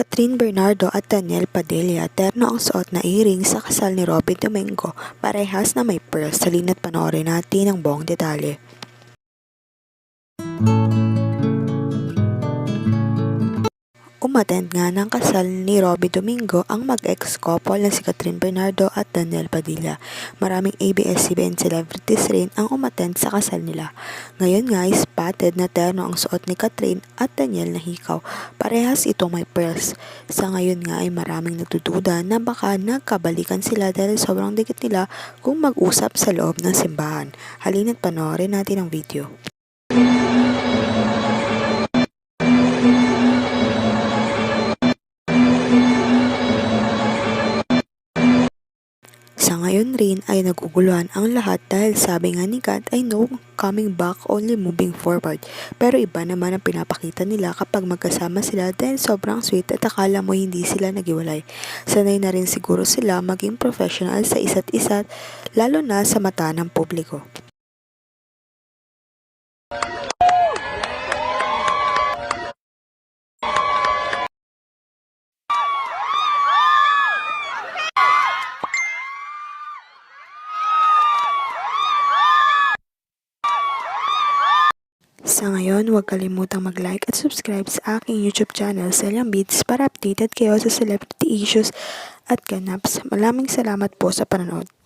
Catherine Bernardo at Daniel Padilla, terno ang suot na earring sa kasal ni Robby Domingo, parehas na may pearls. Halina't panoorin natin ang buong detalye. Umattend nga ng kasal ni Robby Domingo ang mag-ex-couple na si Catherine Bernardo at Daniel Padilla. Maraming ABS-CBN celebrities rin ang umattend sa kasal nila. Ngayon nga spotted na terno ang suot ni Catherine at Daniel na hikaw. Parehas itong may pearls. Sa ngayon nga ay maraming nagdududa na baka nagkabalikan sila dahil sobrang dikit nila kung mag-usap sa loob ng simbahan. Halina't panoorin natin ang video. Sa ngayon rin ay naguguluhan ang lahat dahil sabi nga ni God ay no coming back, only moving forward. Pero iba naman ang pinapakita nila kapag magkasama sila dahil sobrang sweet at akala mo hindi sila nagiwalay. Sanay na rin siguro sila maging professional sa isa't isa lalo na sa mata ng publiko. Sa ngayon, huwag kalimutang mag-like at subscribe sa aking YouTube channel, Celian Beats, para updated kayo sa celebrity issues at ganaps. Maraming salamat po sa panonood.